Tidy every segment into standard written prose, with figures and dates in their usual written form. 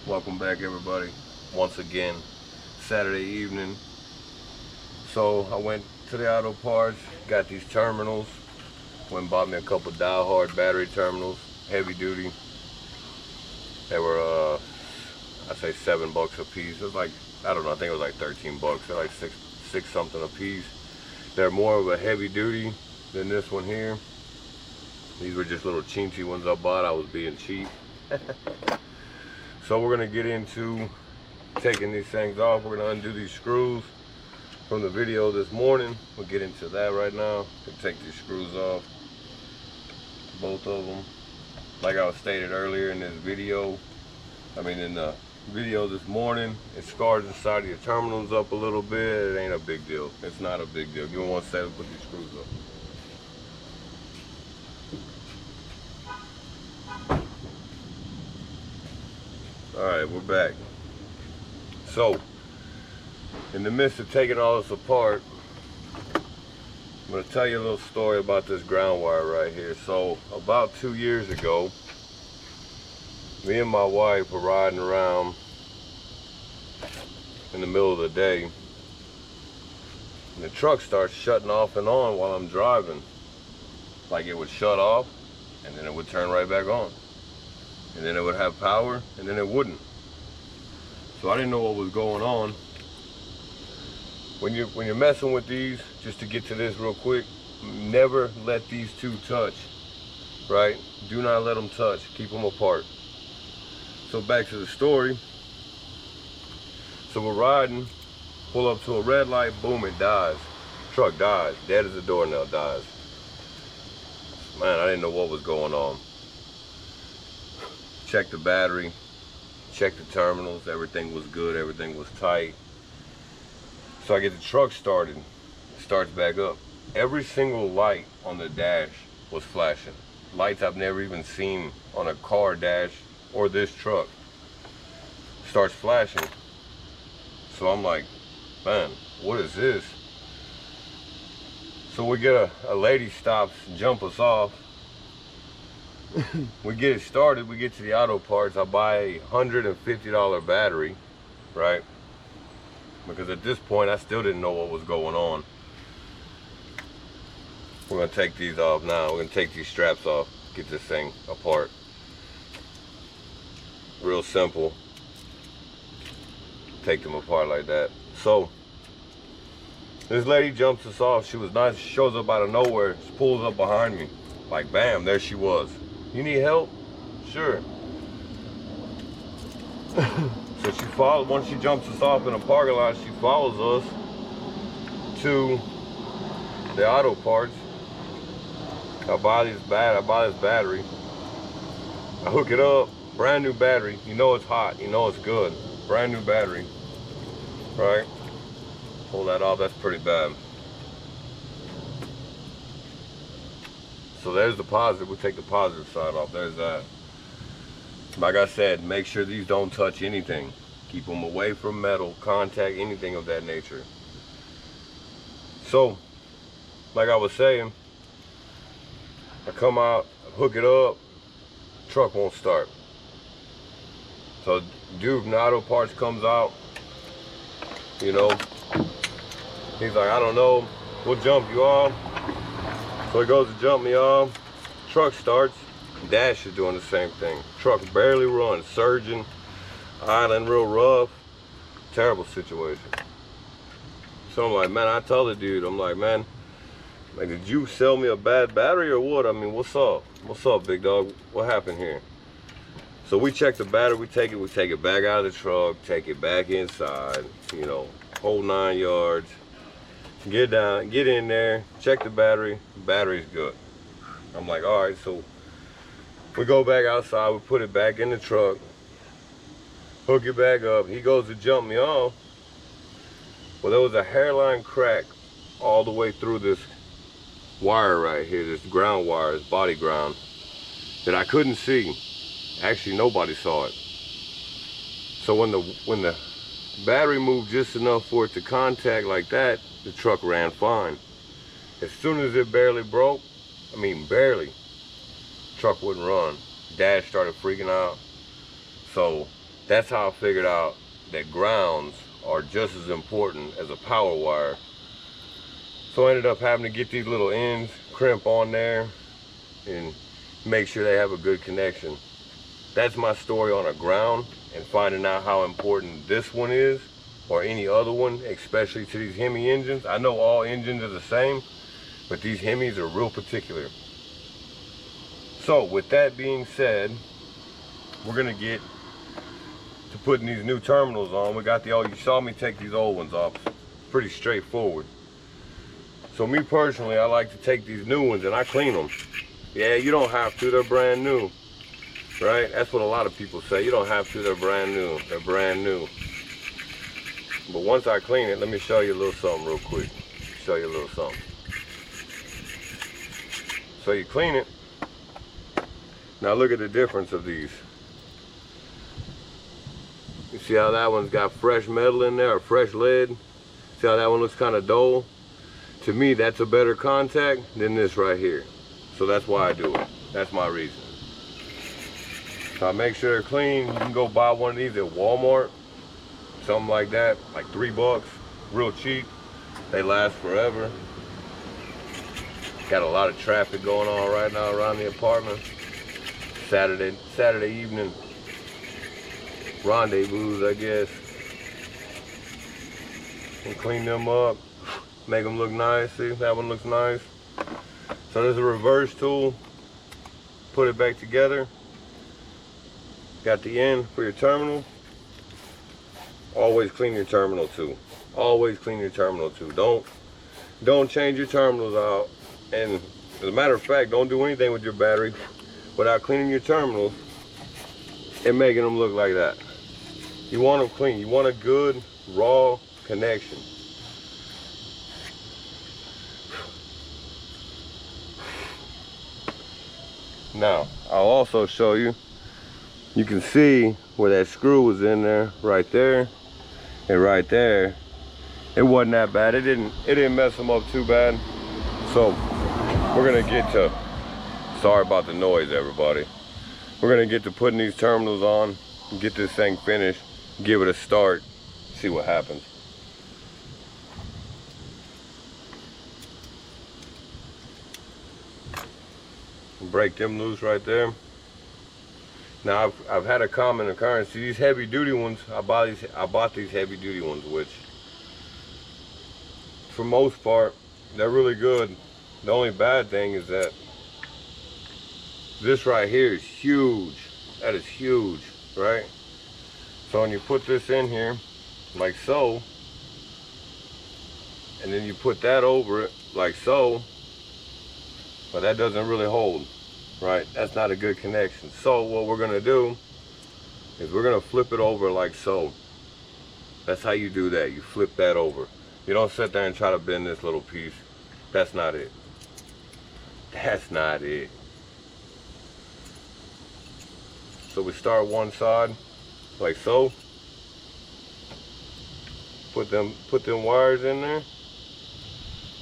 Welcome back, everybody. Once again, Saturday evening. So I went to the auto parts, got these terminals, went and bought me a couple Die-Hard battery terminals, heavy duty. They were, I'd say $7 a piece. It was like, I don't know, I think it was like 13 bucks. They're like six something a piece. They're more of a heavy duty than this one here. These were just little chintzy ones I bought. I was being cheap. So we're gonna get into taking these things off. We're gonna undo these screws from the video this morning. We'll get into that right now. We'll take these screws off, both of them. Like I was stated earlier in this video, in the video this morning, it scars inside of your terminals up a little bit. It ain't a big deal. It's not a big deal. Give me 1 second to put these screws up. Alright, we're back. So, in the midst of taking all this apart, I'm going to tell you a little story about this ground wire right here. So, about 2 years ago, me and my wife were riding around in the middle of the day, and the truck starts shutting off and on while I'm driving. Like it would shut off, and then it would turn right back on. And then it would have power, and then it wouldn't. So I didn't know what was going on. When you're messing with these, just to get to this real quick, never let these two touch, right? Do not let them touch. Keep them apart. So back to the story. So we're riding, pull up to a red light, boom, it dies. Truck dies, dead as a doornail, dies. Man, I didn't know what was going on. Checked the battery, checked the terminals, everything was good, everything was tight. So I get the truck started, it starts back up. Every single light on the dash was flashing. Lights I've never even seen on a car dash or this truck. Starts flashing. So I'm like, man, what is this? So we get a lady stops and jump us off. We get it started, we get to the auto parts. I buy a $150 battery, right? Because at this point I still didn't know what was going on. We're gonna take these off now. We're gonna take these straps off, get this thing apart. Real simple. Take them apart like that. So this lady jumps us off. She was nice. She shows up out of nowhere. She pulls up behind me. Like bam, there she was. You need help? Sure. So she follows, once she jumps us off in a parking lot, she follows us to the auto parts. I buy this battery. I hook it up, brand new battery. You know it's hot, you know it's good. Brand new battery, right? Pull that off, that's pretty bad. So there's the positive. We'll take the positive side off. There's that. Like I said, make sure these don't touch anything. Keep them away from metal, contact, anything of that nature. So, like I was saying, I come out, hook it up, truck won't start. So dude from the auto parts comes out, you know, he's like, I don't know, we'll jump you off. So he goes to jump me off, truck starts, dash is doing the same thing. Truck barely runs, surging, idling real rough, terrible situation. So I'm like, man, I tell the dude, I'm like, man, like, did you sell me a bad battery or what? I mean, what's up? What's up, big dog? What happened here? So we check the battery, we take it back out of the truck, take it back inside, you know, whole 9 yards. Get down, get in there, check the battery, battery's good. I'm like, all right, so we go back outside, we put it back in the truck, hook it back up. He goes to jump me off. Well, there was a hairline crack all the way through this wire right here, this ground wire, this body ground, that I couldn't see. Actually, nobody saw it. So when the battery moved just enough for it to contact like that, the truck ran fine. As soon as it barely broke, I mean truck wouldn't run. Dad started freaking out. So That's how I figured out that grounds are just as important as a power wire. So I ended up having to get these little ends, crimp on there, and make sure they have a good connection. That's my story on a ground, and finding out how important this one is, or any other one, especially to these Hemi engines. I know all engines are the same, but these Hemis are real particular. So with that being said, we're gonna get to putting these new terminals on. We got the old, you saw me take these old ones off. Pretty straightforward. So me personally, I like to take these new ones and I clean them. Yeah, you don't have to, they're brand new. Right? That's what a lot of people say. You don't have to, they're brand new. They're brand new. But once I clean it, let me show you a little something real quick. Show you a little something. So you clean it. Now look at the difference of these. You see how that one's got fresh metal in there, or fresh lead? See how that one looks kind of dull? To me, that's a better contact than this right here. So that's why I do it. That's my reason. So I make sure they're clean. You can go buy one of these at Walmart, something like that, like $3, real cheap. They last forever. Got a lot of traffic going on right now around the apartment. Saturday evening rendezvous, I guess. And clean them up, make them look nice. See, that one looks nice. So there's a reverse tool. Put it back together. Got the end for your terminal. Always clean your terminal too. Always clean your terminal too. Don't change your terminals out. And as a matter of fact, don't do anything with your battery without cleaning your terminals and making them look like that. You want them clean. You want a good raw connection. Now, I'll also show you. You can see where that screw was in there, right there, and right there. It wasn't that bad. It didn't mess them up too bad. So we're gonna get to, sorry about the noise, everybody. We're gonna get to putting these terminals on, get this thing finished, give it a start, see what happens. Break them loose right there. Now I've had a common occurrence. See, these heavy duty ones, I bought these heavy duty ones, which for most part they're really good. The only bad thing is that this right here is huge. That is huge, right? So when you put this in here like so, and then you put that over it like so, but that doesn't really hold. Right, that's not a good connection. So what we're gonna do is we're gonna flip it over like so. That's how you do that. You flip that over. You don't sit there and try to bend this little piece. That's not it. That's not it. So we start one side like so. Put them wires in there.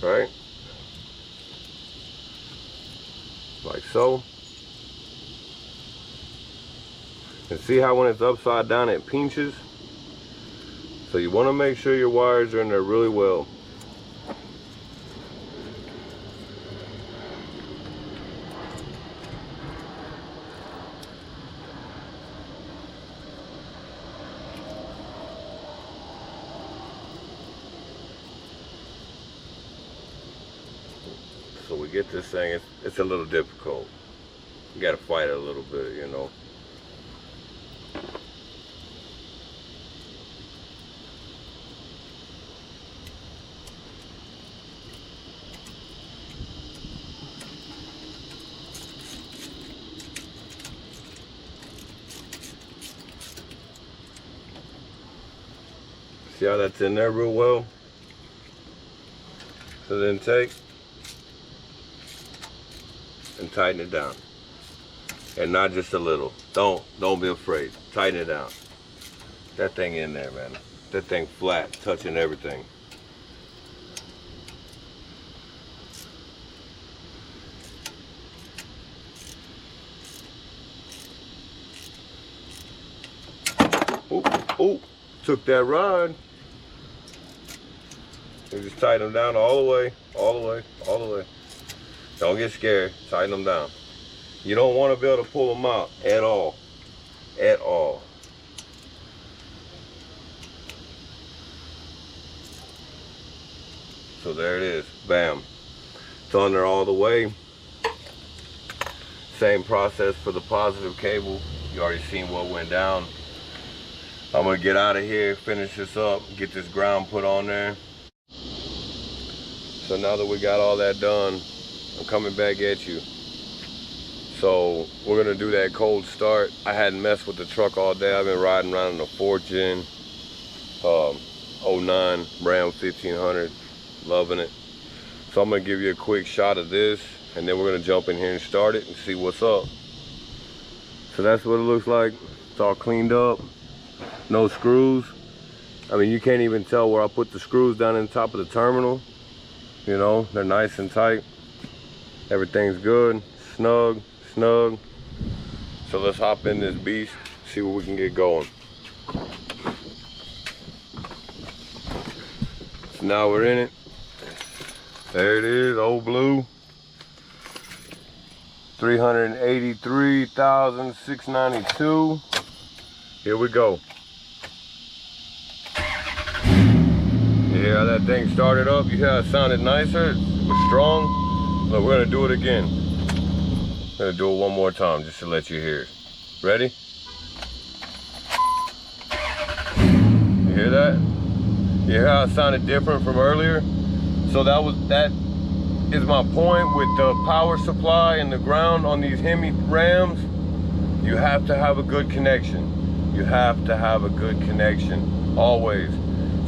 Right? Like so. And see how when it's upside down it pinches? So you want to make sure your wires are in there really well. So we get this thing, it's a little difficult. You gotta fight it a little bit, you know. See how that's in there real well? So then take and tighten it down. And not just a little. Don't be afraid. Tighten it down. That thing in there, man. That thing flat, touching everything. Oh, took that ride. You just tighten them down all the way, all the way, all the way. Don't get scared, tighten them down. You don't want to be able to pull them out at all, at all. So there it is, bam. It's on there all the way. Same process for the positive cable. You already seen what went down. I'm gonna get out of here, finish this up, get this ground put on there. So now that we got all that done, I'm coming back at you. So we're gonna do that cold start. I hadn't messed with the truck all day. I've been riding around in a 4-gen 09 Ram 1500, loving it. So I'm gonna give you a quick shot of this, and then we're gonna jump in here and start it and see what's up. So that's what it looks like. It's all cleaned up, no screws. I mean, you can't even tell where I put the screws down in the top of the terminal. You know, they're nice and tight. Everything's good, snug, snug. So let's hop in this beast, see what we can get going. So now we're in it. There it is, old blue. 383,692. Here we go. You hear how that thing started up? You hear how it sounded nicer? It was strong. Look, we're gonna do it again. We're gonna do it one more time just to let you hear it. Ready? You hear that? You hear how it sounded different from earlier? So that is my point with the power supply and the ground on these Hemi Rams. You have to have a good connection. You have to have a good connection, always.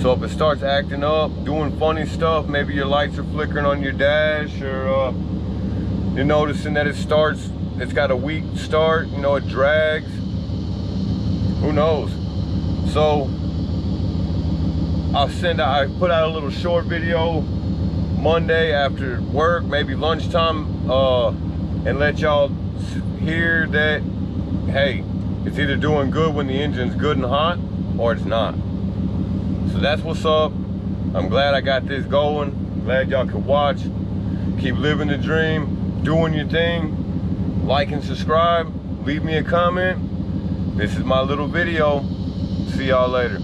So if it starts acting up, doing funny stuff, maybe your lights are flickering on your dash, or you're noticing that it's got a weak start, you know, it drags. Who knows? So I put out a little short video Monday after work, maybe lunchtime, and let y'all hear that, hey, it's either doing good when the engine's good and hot, or it's not. So that's what's up. I'm glad I got this going. Glad y'all could watch. Keep living the dream, doing your thing. Like and subscribe. Leave me a comment. This is my little video. See y'all later.